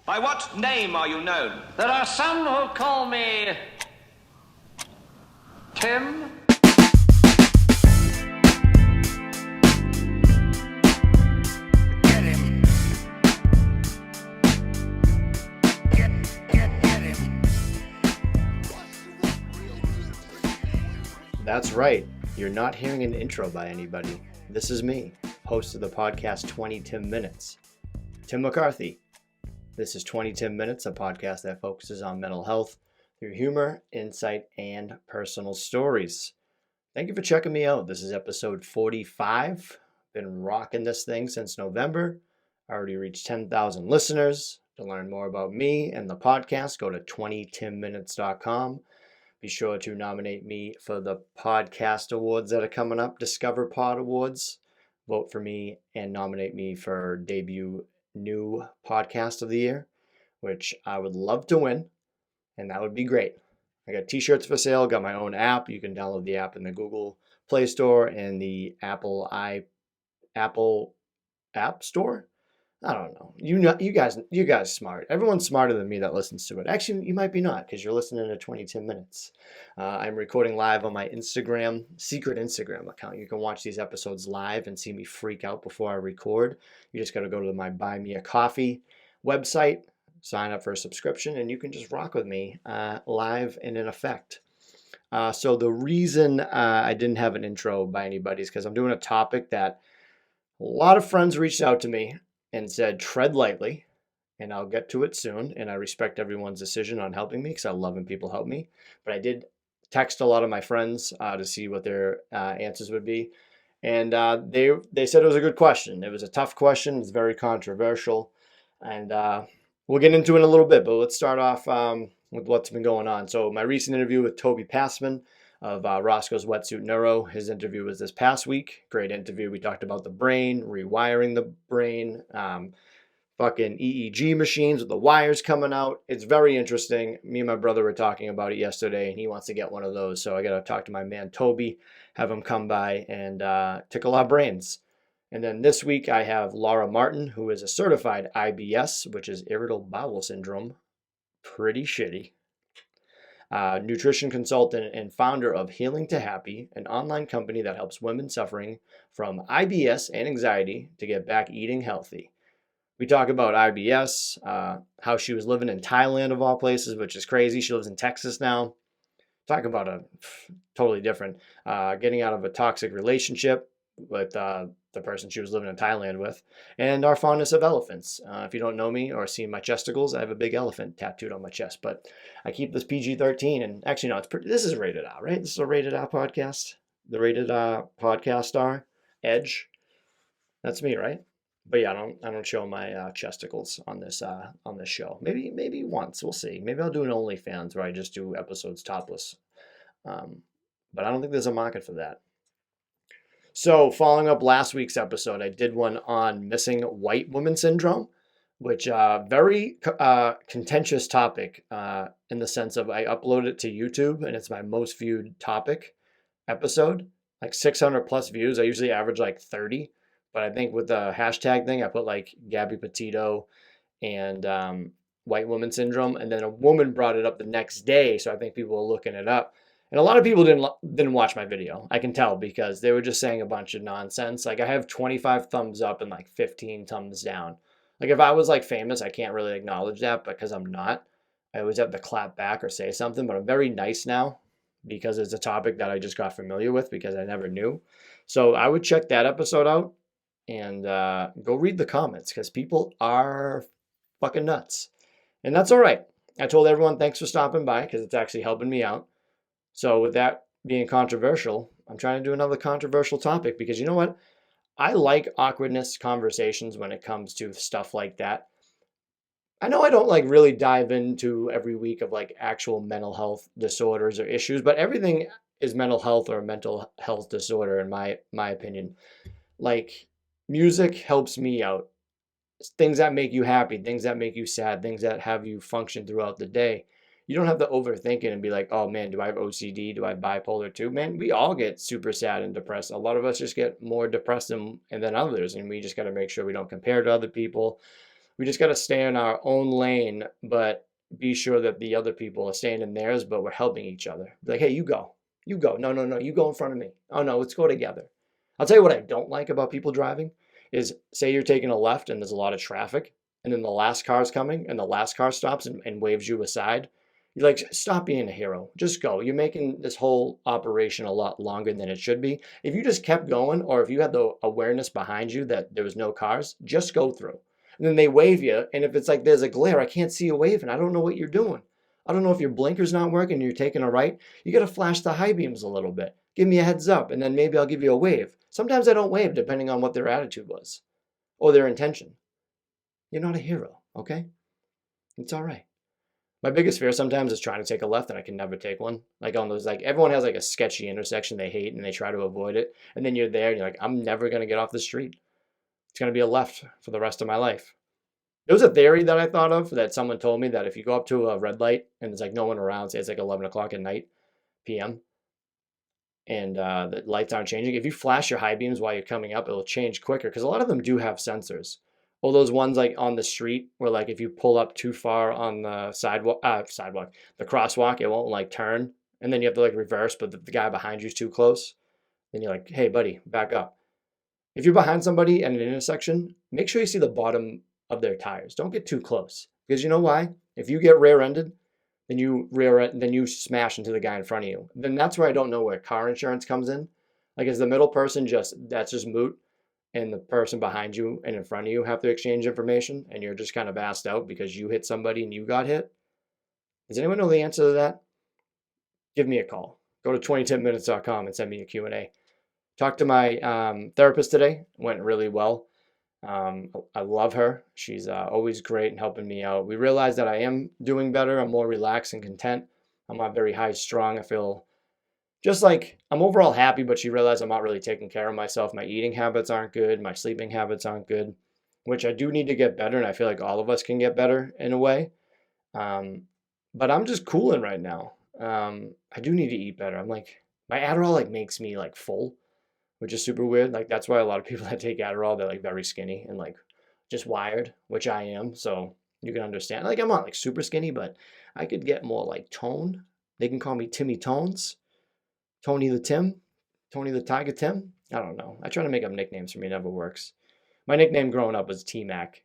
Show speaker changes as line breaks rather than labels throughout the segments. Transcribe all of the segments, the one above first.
By what name are you known?
There are some who call me Tim.
Get him. Get him.
That's right. You're not hearing an intro by anybody. This is me, host of the podcast 20 Tim Minutes, Tim McCarthy. This is 20 Tim Minutes, a podcast that focuses on mental health through humor, insight, and personal stories. Thank you for checking me out. This is episode 45. Been rocking this thing since November. I already reached 10,000 listeners. To learn more about me and the podcast, go to 20timminutes.com. Be sure to nominate me for the podcast awards that are coming up, Discover Pod Awards. Vote for me and nominate me for debut new podcast of the year, which I would love to win, and that would be great. I got t-shirts for sale, got my own app. You can download the app in the Google Play Store and the Apple App Store. I don't know. You guys smart. Everyone's smarter than me that listens to it. Actually, you might be not, because you're listening to 20 Tim Minutes. I'm recording live on my secret Instagram account. You can watch these episodes live and see me freak out before I record. You just got to go to my Buy Me a Coffee website, sign up for a subscription, and you can just rock with me live and in effect. So the reason I didn't have an intro by anybody is because I'm doing a topic that a lot of friends reached out to me and said, tread lightly, and I'll get to it soon. And I respect everyone's decision on helping me because I love when people help me. But I did text a lot of my friends to see what their answers would be. And they said it was a good question. It was a tough question. It's very controversial. And we'll get into it in a little bit. But let's start off with what's been going on. So my recent interview with Toby Passman of Roscoe's Wetsuit Neuro. His interview was this past week. Great interview. We talked about the brain, rewiring the brain, fucking EEG machines with the wires coming out. It's very interesting. Me and my brother were talking about it yesterday, and he wants to get one of those. So I got to talk to my man Toby, have him come by and tickle our brains. And then this week I have Laura Martin, who is a certified IBS, which is irritable bowel syndrome. Pretty shitty. Nutrition consultant and founder of Healing to Happy, an online company that helps women suffering from IBS and anxiety to get back eating healthy. We talk about IBS, how she was living in Thailand of all places, which is crazy. She lives in Texas now. Talk about a totally different, getting out of a toxic relationship with the person she was living in Thailand with, and our fondness of elephants. If you don't know me or see my chesticles, I have a big elephant tattooed on my chest, but I keep this PG-13, and actually, no, this is rated R, right? This is a rated R podcast. The rated R podcast star, Edge. That's me, right? But yeah, I don't show my chesticles on this show. Maybe once, we'll see. Maybe I'll do an OnlyFans where I just do episodes topless. But I don't think there's a market for that. So following up last week's episode, I did one on missing white woman syndrome, which very contentious topic in the sense of I uploaded it to YouTube and it's my most viewed topic episode, like 600 plus views. I usually average like 30, but I think with the hashtag thing, I put like Gabby Petito and white woman syndrome, and then a woman brought it up the next day, so I think people were looking it up. And a lot of people didn't watch my video. I can tell because they were just saying a bunch of nonsense. Like I have 25 thumbs up and like 15 thumbs down. Like if I was like famous, I can't really acknowledge that because I'm not. I always have to clap back or say something, but I'm very nice now because it's a topic that I just got familiar with because I never knew. So I would check that episode out and go read the comments because people are fucking nuts. And that's all right. I told everyone thanks for stopping by because it's actually helping me out. So with that being controversial, I'm trying to do another controversial topic because you know what? I like awkwardness conversations when it comes to stuff like that. I know I don't like really dive into every week of like actual mental health disorders or issues, but everything is mental health or a mental health disorder in my opinion. Like music helps me out. Things that make you happy, things that make you sad, things that have you function throughout the day. You don't have to overthink it and be like, oh man, do I have OCD? Do I have bipolar too? Man, we all get super sad and depressed. A lot of us just get more depressed than others. And we just got to make sure we don't compare to other people. We just got to stay in our own lane, but be sure that the other people are staying in theirs, but we're helping each other. Be like, hey, you go. You go. No, no, no. You go in front of me. Oh, no, let's go together. I'll tell you what I don't like about people driving is, say you're taking a left and there's a lot of traffic, and then the last car's coming and the last car stops and waves you aside. You're like, stop being a hero. Just go. You're making this whole operation a lot longer than it should be. If you just kept going, or if you had the awareness behind you that there was no cars, just go through. And then they wave you, and if it's like there's a glare, I can't see you waving. I don't know what you're doing. I don't know if your blinker's not working and you're taking a right. You got to flash the high beams a little bit. Give me a heads up, and then maybe I'll give you a wave. Sometimes I don't wave depending on what their attitude was or their intention. You're not a hero, okay? It's all right. My biggest fear sometimes is trying to take a left and I can never take one. Like on those, like everyone has like a sketchy intersection they hate and they try to avoid it. And then you're there and you're like, I'm never going to get off the street. It's going to be a left for the rest of my life. There was a theory that I thought of that someone told me that if you go up to a red light and there's like no one around, say it's like 11 o'clock at night, PM, and the lights aren't changing, if you flash your high beams while you're coming up, it'll change quicker because a lot of them do have sensors. All those ones like on the street where like if you pull up too far on the the crosswalk, it won't like turn. And then you have to like reverse, but the guy behind you is too close. Then you're like, hey buddy, back up. If you're behind somebody at an intersection, make sure you see the bottom of their tires. Don't get too close. Because you know why? If you get rear-ended, then you smash into the guy in front of you. Then that's where I don't know where car insurance comes in. Like is the middle person that's just moot, and the person behind you and in front of you have to exchange information and you're just kind of assed out because you hit somebody and you got hit? Does anyone know the answer to that? Give me a call. Go to 2010minutes.com and send me a Q&A. Talked to my therapist today. Went really well. I love her. She's always great in helping me out. We realized that I am doing better. I'm more relaxed and content. I'm not very high strung. I feel just like I'm overall happy, but she realized I'm not really taking care of myself. My eating habits aren't good. My sleeping habits aren't good, which I do need to get better. And I feel like all of us can get better in a way. But I'm just cooling right now. I do need to eat better. I'm like, my Adderall like makes me like full, which is super weird. Like that's why a lot of people that take Adderall, they're like very skinny and like just wired, which I am. So you can understand. Like I'm not like super skinny, but I could get more like toned. They can call me Timmy Tones. Tony the Tim, Tony the Tiger Tim. I don't know. I try to make up nicknames for me. It never works. My nickname growing up was T-Mac.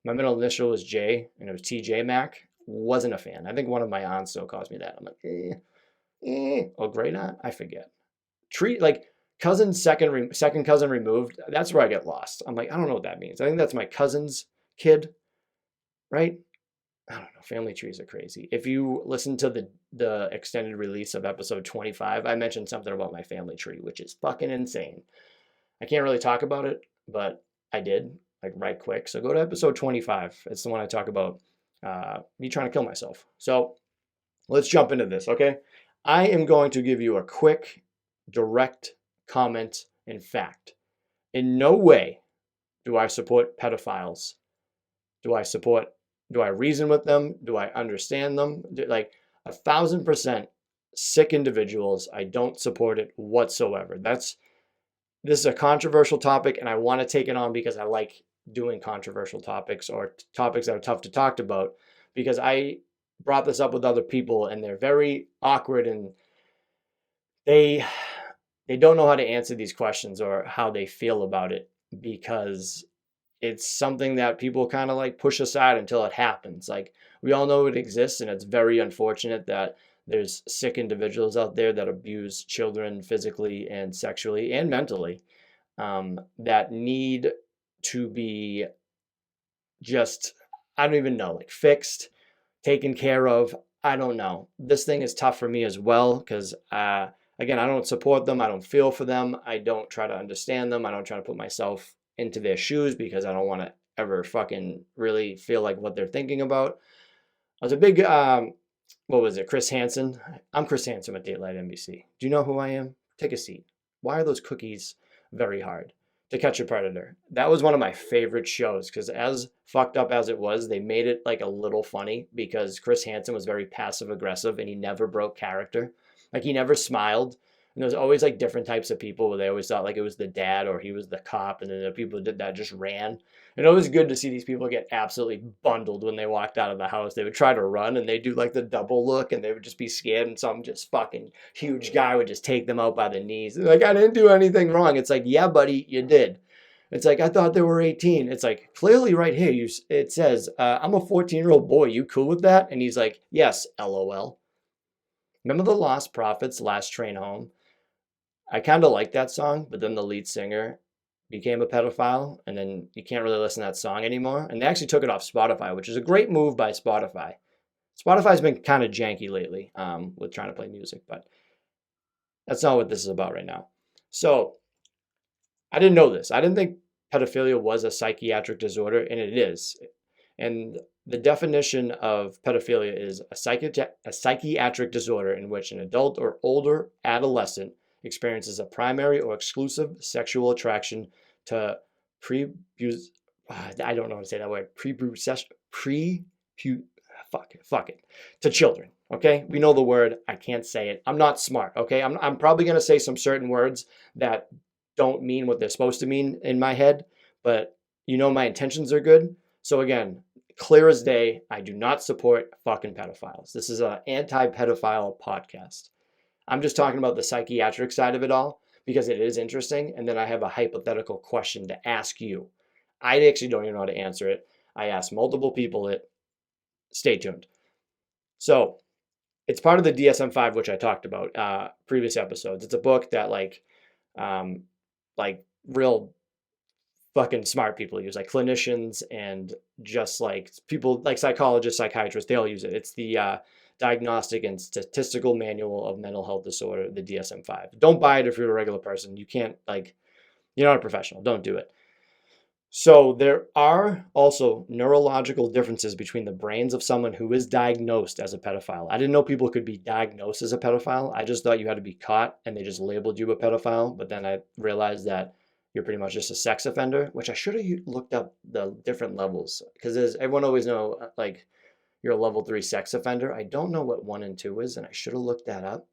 My middle initial was J, and it was TJ Mac. Wasn't a fan. I think one of my aunts still calls me that. I'm like, or great aunt? I forget. Like cousin, second cousin removed. That's where I get lost. I'm like, I don't know what that means. I think that's my cousin's kid, right? I don't know. Family trees are crazy. If you listen to the extended release of episode 25, I mentioned something about my family tree, which is fucking insane. I can't really talk about it, but I did, like right quick. So go to episode 25. It's the one I talk about me trying to kill myself. So let's jump into this, okay? I am going to give you a quick, direct comment and fact. In no way do I support pedophiles. Do I reason with them? Do I understand them? Like 1,000% sick individuals. I don't support it whatsoever. This is a controversial topic, and I want to take it on because I like doing controversial topics or topics that are tough to talk about, because I brought this up with other people and they're very awkward and they don't know how to answer these questions or how they feel about it, because it's something that people kind of like push aside until it happens. Like we all know it exists, and it's very unfortunate that there's sick individuals out there that abuse children physically and sexually and mentally, that need to be just, I don't even know, like fixed, taken care of. I don't know. This thing is tough for me as well because, again, I don't support them. I don't feel for them. I don't try to understand them. I don't try to put myself into their shoes because I don't want to ever fucking really feel like what they're thinking about. I was a big, what was it, Chris Hansen? I'm Chris Hansen at Dateline NBC. Do you know who I am? Take a seat. Why are those cookies very hard? To Catch a Predator. That was one of my favorite shows because as fucked up as it was, they made it like a little funny because Chris Hansen was very passive aggressive and he never broke character. Like he never smiled And there's always like different types of people where they always thought like it was the dad or he was the cop, and then the people who did that just ran. And it was good to see these people get absolutely bundled when they walked out of the house. They would try to run and they do like the double look and they would just be scared, and some just fucking huge guy would just take them out by the knees. They're like, I didn't do anything wrong. It's like, yeah, buddy, you did. It's like, I thought they were 18. It's like, clearly right here, it says, I'm a 14-year-old boy. You cool with that? And he's like, yes, LOL. Remember the Lost Prophets, Last Train Home? I kind of like that song, but then the lead singer became a pedophile, and then you can't really listen to that song anymore. And they actually took it off Spotify, which is a great move by Spotify. Spotify's been kind of janky lately with trying to play music, but that's not what this is about right now. So I didn't know this. I didn't think pedophilia was a psychiatric disorder, and it is. And the definition of pedophilia is a psychiatric disorder in which an adult or older adolescent experiences a primary or exclusive sexual attraction to I don't know how to say that word. Fuck it. To children. Okay? We know the word. I can't say it. I'm not smart. Okay? I'm probably going to say some certain words that don't mean what they're supposed to mean in my head, but you know my intentions are good. So again, clear as day, I do not support fucking pedophiles. This is an anti-pedophile podcast. I'm just talking about the psychiatric side of it all because it is interesting, and then I have a hypothetical question to ask you. I actually don't even know how to answer it. I asked multiple people it. Stay tuned. So it's part of the DSM-5, which I talked about previous episodes. It's a book that like real fucking smart people use, like clinicians and just like people like psychologists, psychiatrists, they all use it. It's the Diagnostic and Statistical Manual of Mental Health Disorder, the DSM-5. Don't buy it if you're a regular person. You can't, like, you're not a professional. Don't do it. So there are also neurological differences between the brains of someone who is diagnosed as a pedophile. I didn't know people could be diagnosed as a pedophile. I just thought you had to be caught and they just labeled you a pedophile. But then I realized that you're pretty much just a sex offender, which I should have looked up the different levels, because everyone always know, like, you're a level 3 sex offender. I don't know what 1 and 2 is, and I should have looked that up.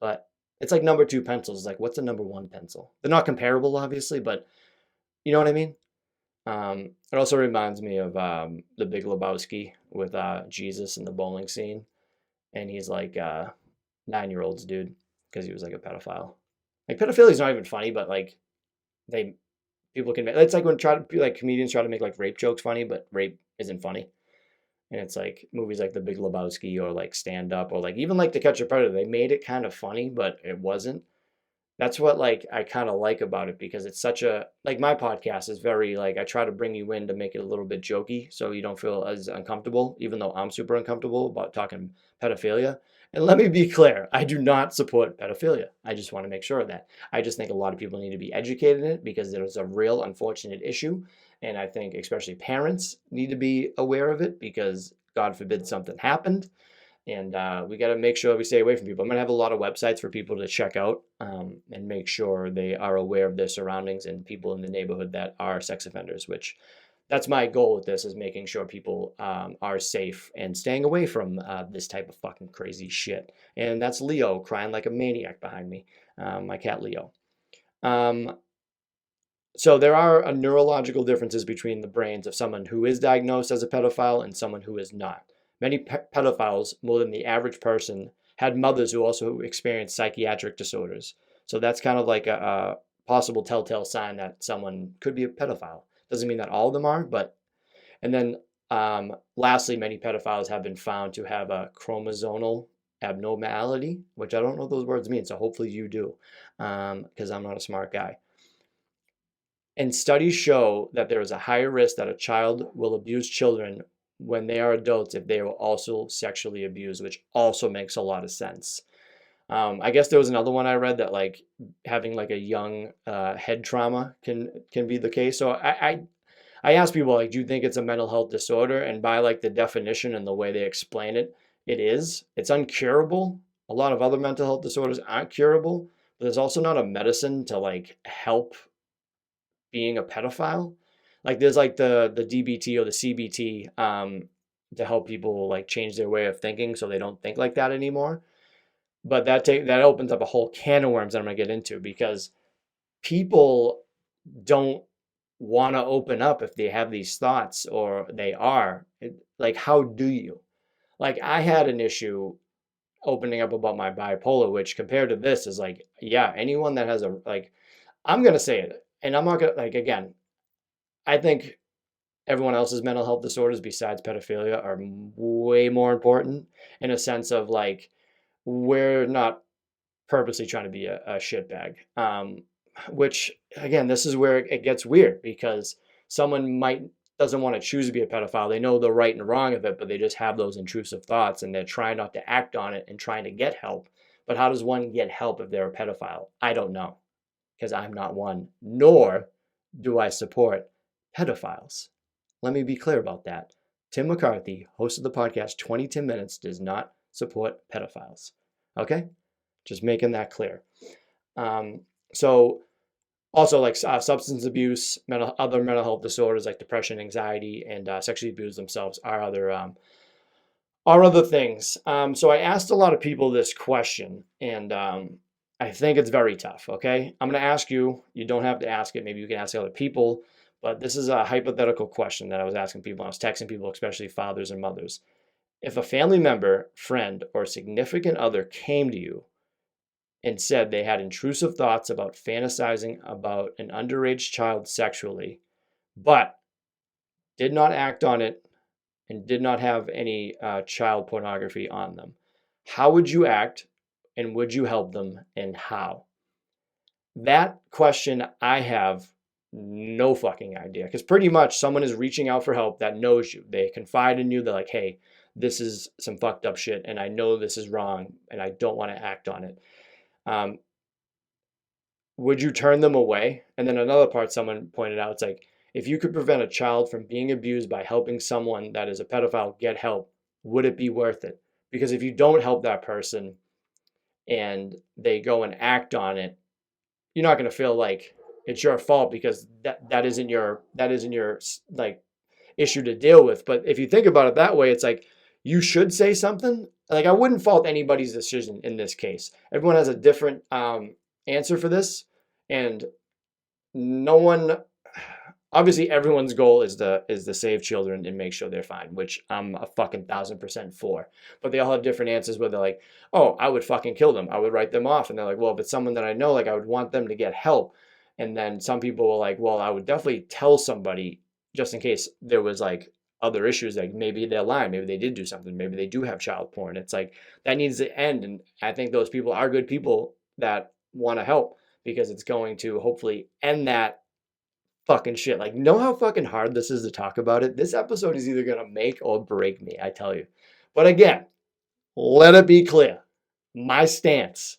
But it's like number 2 pencils. Like, what's a number 1 pencil? They're not comparable, obviously, but you know what I mean? It also reminds me of The Big Lebowski with Jesus in the bowling scene. And he's like 9-year-olds, dude, because he was like a pedophile. Like, pedophilia is not even funny, but like people can, it's like when comedians try to make like rape jokes funny, but rape isn't funny. And it's like movies like The Big Lebowski or like Stand Up or like even like To Catch a Predator, they made it kind of funny, but it wasn't. That's what like I kind of like about it, because it's such a, like, my podcast is very like, I try to bring you in to make it a little bit jokey so you don't feel as uncomfortable, even though I'm super uncomfortable about talking pedophilia. And let me be clear, I do not support pedophilia. I just want to make sure of that. I just think a lot of people need to be educated in it because it is a real unfortunate issue. And I think especially parents need to be aware of it because God forbid something happened. And we got to make sure we stay away from people. I'm going to have a lot of websites for people to check out and make sure they are aware of their surroundings and people in the neighborhood that are sex offenders, which that's my goal with this, is making sure people are safe and staying away from this type of fucking crazy shit. And that's Leo crying like a maniac behind me, my cat Leo. So there are neurological differences between the brains of someone who is diagnosed as a pedophile and someone who is not. Many pedophiles, more than the average person, had mothers who also experienced psychiatric disorders. So that's kind of like a possible telltale sign that someone could be a pedophile. Doesn't mean that all of them are, but... And then lastly, many pedophiles have been found to have a chromosomal abnormality, which I don't know what those words mean, so hopefully you do, because I'm not a smart guy. And studies show that there is a higher risk that a child will abuse children when they are adults if they were also sexually abused, which also makes a lot of sense. I guess there was another one I read that like having like a young head trauma can be the case. So I asked people, like, do you think it's a mental health disorder? And by like the definition and the way they explain it, it is. It's uncurable. A lot of other mental health disorders aren't curable, but there's also not a medicine to like help being a pedophile. Like there's like the DBT or the CBT to help people like change their way of thinking so they don't think like that anymore. But that opens up a whole can of worms that I'm going to get into, because people don't want to open up if they have these thoughts, or they are. Like, how do you? Like, I had an issue opening up about my bipolar, which compared to this is like, yeah, anyone that has I'm going to say it, and I'm not going to, like, again, I think everyone else's mental health disorders besides pedophilia are way more important, in a sense of like, we're not purposely trying to be a shitbag. Which, again, this is where it gets weird, because someone doesn't want to choose to be a pedophile. They know the right and wrong of it, but they just have those intrusive thoughts, and they're trying not to act on it and trying to get help. But how does one get help if they're a pedophile? I don't know, because I'm not one, nor do I support pedophiles. Let me be clear about that. Tim McCarthy, host of the podcast 20 Minutes, does not support pedophiles. Okay? Just making that clear. So also, like, substance abuse, other mental health disorders like depression, anxiety, and sexually abuse themselves are other things. So I asked a lot of people this question, and I think it's very tough. Okay, I'm going to ask you. You don't have to ask it. Maybe you can ask other people. But this is a hypothetical question that I was asking people. I was texting people, especially fathers and mothers. If a family member, friend, or significant other came to you and said they had intrusive thoughts about fantasizing about an underage child sexually, but did not act on it and did not have any child pornography on them, how would you act, and would you help them, and how? That question, I have no fucking idea, because pretty much someone is reaching out for help that knows you. They confide in you. They're like, hey, this is some fucked up shit, and I know this is wrong, and I don't want to act on it. Would you turn them away? And then another part someone pointed out, it's like, if you could prevent a child from being abused by helping someone that is a pedophile get help, would it be worth it? Because if you don't help that person and they go and act on it, you're not going to feel like it's your fault, because that isn't your like issue to deal with. But if you think about it that way, it's like, you should say something. Like, I wouldn't fault anybody's decision in this case. Everyone has a different answer for this, and no one, obviously everyone's goal is to save children and make sure they're fine, which I'm a fucking 1000% for. But they all have different answers where they're like, oh, I would fucking kill them, I would write them off. And they're like, well, if it's someone that I know, like, I would want them to get help. And then some people were like, well, I would definitely tell somebody, just in case there was like other issues, like maybe they're lying, maybe they did do something, maybe they do have child porn. It's like, that needs to end. And I think those people are good people that want to help, because it's going to hopefully end that fucking shit. Like, know how fucking hard this is to talk about it? This episode is either going to make or break me, I tell you. But again, let it be clear. My stance,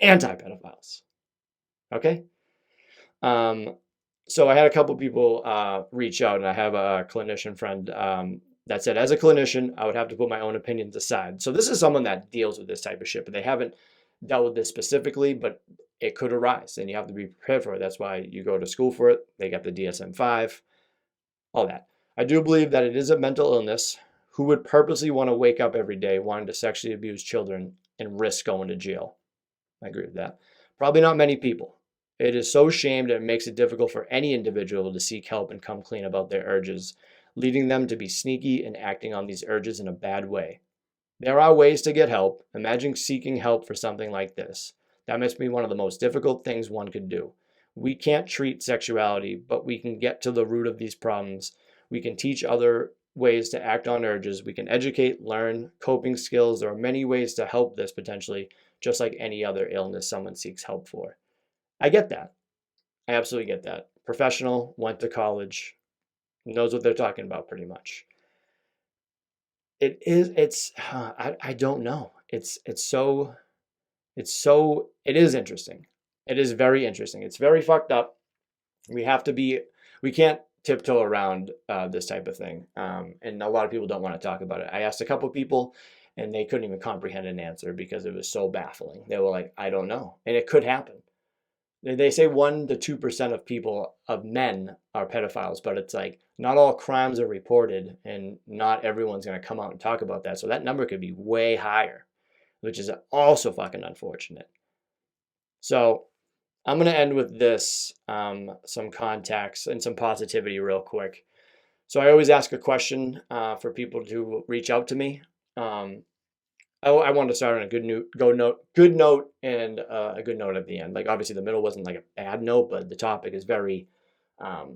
anti-pedophiles. Okay? So I had a couple people reach out, and I have a clinician friend that said, as a clinician, I would have to put my own opinions aside. So this is someone that deals with this type of shit, but they haven't dealt with this specifically, but it could arise, and you have to be prepared for it. That's why you go to school for it. They got the DSM-5, all that. I do believe that it is a mental illness. Who would purposely want to wake up every day wanting to sexually abuse children and risk going to jail? I agree with that. Probably not many people. It is so shamed, and it makes it difficult for any individual to seek help and come clean about their urges, leading them to be sneaky and acting on these urges in a bad way. There are ways to get help. Imagine seeking help for something like this. That must be one of the most difficult things one could do. We can't treat sexuality, but we can get to the root of these problems. We can teach other ways to act on urges. We can educate, learn, coping skills. There are many ways to help this potentially, just like any other illness someone seeks help for. I get that. I absolutely get that. Professional, went to college, knows what they're talking about pretty much. I don't know. It is interesting. It is very interesting. It's very fucked up. We can't tiptoe around this type of thing. And a lot of people don't want to talk about it. I asked a couple people, and they couldn't even comprehend an answer because it was so baffling. They were like, I don't know. And it could happen. They say 1% to 2% of men are pedophiles, but it's like, not all crimes are reported, and not everyone's going to come out and talk about that. So that number could be way higher. which is also fucking unfortunate. So I'm going to end with this, some contacts and some positivity real quick. So I always ask a question for people to reach out to me. I wanted to start on a good note, and a good note at the end. Like obviously the middle wasn't like a bad note, but the topic is very, I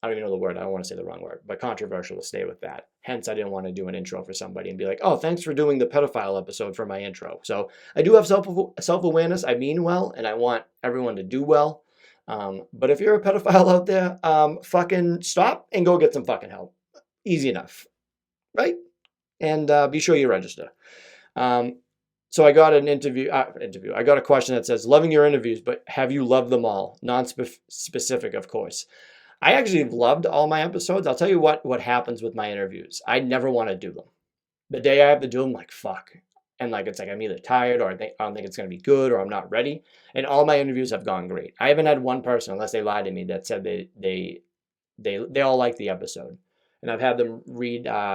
don't even know the word. I don't want to say the wrong word, but controversial. To stay with that. Hence, I didn't want to do an intro for somebody and be like, "Oh, thanks for doing the pedophile episode for my intro." So I do have self-awareness. I mean well, and I want everyone to do well. But if you're a pedophile out there, fucking stop and go get some fucking help. Easy enough, right? And be sure you register. So I got an interview. I got a question that says, "Loving your interviews, but have you loved them all?" Non-specific, of course. I actually loved all my episodes. I'll tell you what happens with my interviews. I never want to do them. The day I have to do them, like, fuck. And like, it's like I'm either tired or I don't think it's going to be good or I'm not ready. And all my interviews have gone great. I haven't had one person, unless they lied to me, that said they all liked the episode. And I've had them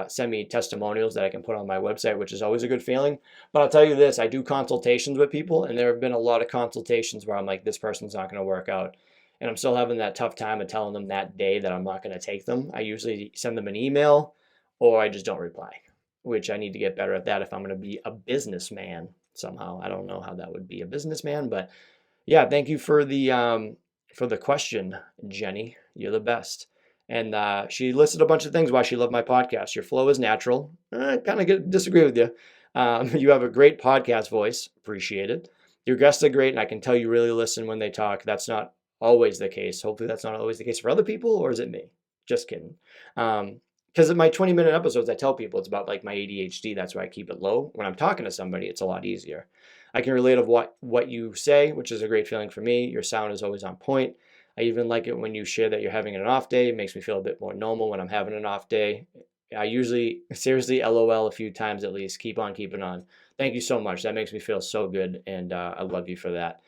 send me testimonials that I can put on my website, which is always a good feeling. But I'll tell you this, I do consultations with people, and there have been a lot of consultations where I'm like, this person's not going to work out. And I'm still having that tough time of telling them that day that I'm not going to take them. I usually send them an email or I just don't reply, which I need to get better at that if I'm going to be a businessman somehow. I don't know how that would be a businessman, but yeah, thank you for the question, Jenny. You're the best. And she listed a bunch of things why she loved my podcast. Your flow is natural. I kind of disagree with you. You have a great podcast voice. Appreciate it. Your guests are great, and I can tell you really listen when they talk. That's not always the case. Hopefully that's not always the case for other people, or is it me? Just kidding. Because in my 20-minute episodes, I tell people it's about like my ADHD. That's why I keep it low. When I'm talking to somebody, it's a lot easier. I can relate of what you say, which is a great feeling for me. Your sound is always on point. I even like it when you share that you're having an off day. It makes me feel a bit more normal when I'm having an off day. I usually, seriously, LOL a few times at least. Keep on keeping on. Thank you so much. That makes me feel so good, and I love you for that.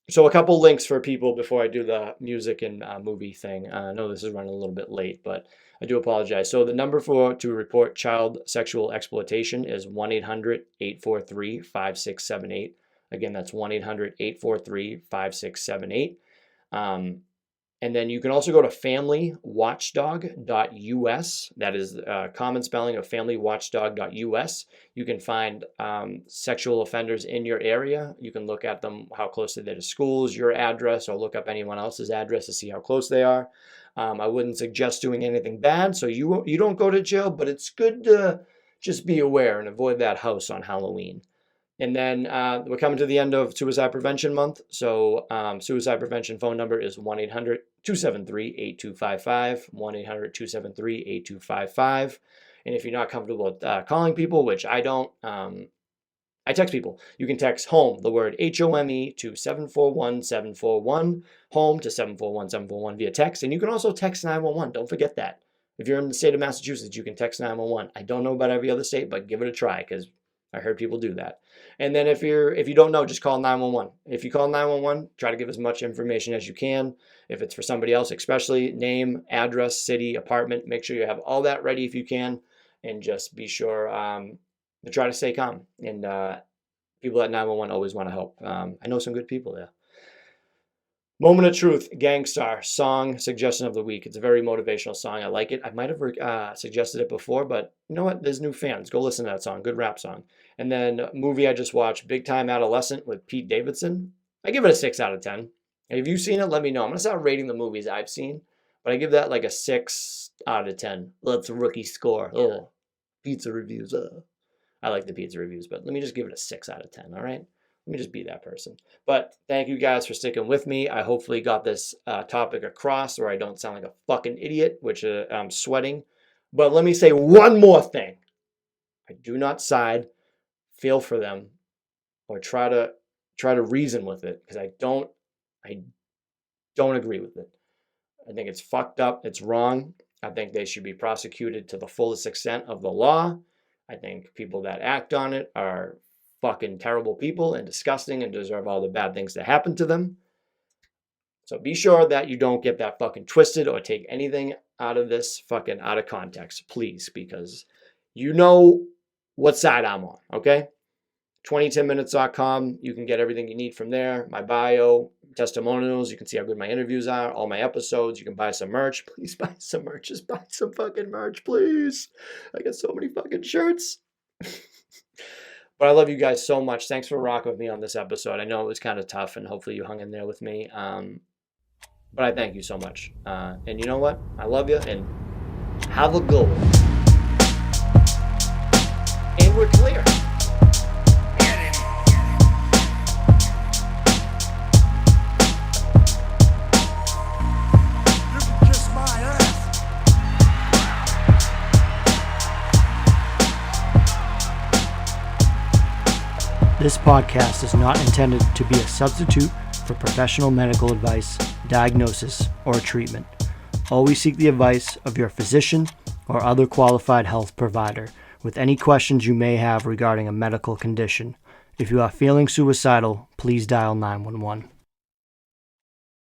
So a couple links for people before I do the music and movie thing. I know this is running a little bit late, but I do apologize. So the number to report child sexual exploitation is 1-800-843-5678. Again, that's 1-800-843-5678. And then you can also go to familywatchdog.us. That is a common spelling of familywatchdog.us. You can find sexual offenders in your area. You can look at them, how close they're to schools, your address, or look up anyone else's address to see how close they are. I wouldn't suggest doing anything bad, so you don't go to jail, but it's good to just be aware and avoid that house on Halloween. And then we're coming to the end of Suicide Prevention Month. So suicide prevention phone number is 1-800-273-8255, 1-800-273-8255. And if you're not comfortable with calling people, which I don't, I text people. You can text HOME, the word HOME, to 741-741, HOME to 741-741 via text. And you can also text 911. Don't forget that. If you're in the state of Massachusetts, you can text 911. I don't know about every other state, but give it a try because I heard people do that. And then if you don't know, just call 911. If you call 911, try to give as much information as you can. If it's for somebody else, especially name, address, city, apartment, make sure you have all that ready if you can. And just be sure to try to stay calm. And people at 911 always want to help. I know some good people there. Moment of Truth, Gangstar, song suggestion of the week. It's a very motivational song. I like it. I might have suggested it before, but you know what? There's new fans. Go listen to that song. Good rap song. And then movie I just watched, Big Time Adolescent with Pete Davidson. I give it a 6 out of 10. Have you seen it? Let me know. I'm going to start rating the movies I've seen, but I give that like a 6 out of 10. That's a rookie score. Oh, pizza reviews. I like the pizza reviews, but let me just give it a 6 out of 10, all right? Let me just be that person. But thank you guys for sticking with me. I hopefully got this topic across, or I don't sound like a fucking idiot, which I'm sweating. But let me say one more thing. I do not side, feel for them, or try to reason with it, because I don't agree with it. I think it's fucked up. It's wrong. I think they should be prosecuted to the fullest extent of the law. I think people that act on it are fucking terrible people and disgusting and deserve all the bad things that happen to them. So be sure that you don't get that fucking twisted or take anything out of this fucking out of context, please, because You know what side I'm on, okay? 2010minutes.com. You can get everything you need from there. My bio, testimonials. You can see how good my interviews are, all my episodes. You can buy some merch. Please buy some merch. Just buy some fucking merch, please. I got so many fucking shirts. But I love you guys so much. Thanks for rocking with me on this episode. I know it was kind of tough, and hopefully you hung in there with me. But I thank you so much. And you know what? I love you, and have a good one. And we're clear.
Get him. You can kiss my ass.
This podcast is not intended to be a substitute for professional medical advice, diagnosis, or treatment. Always seek the advice of your physician or other qualified health provider with any questions you may have regarding a medical condition. If you are feeling suicidal, please dial 911.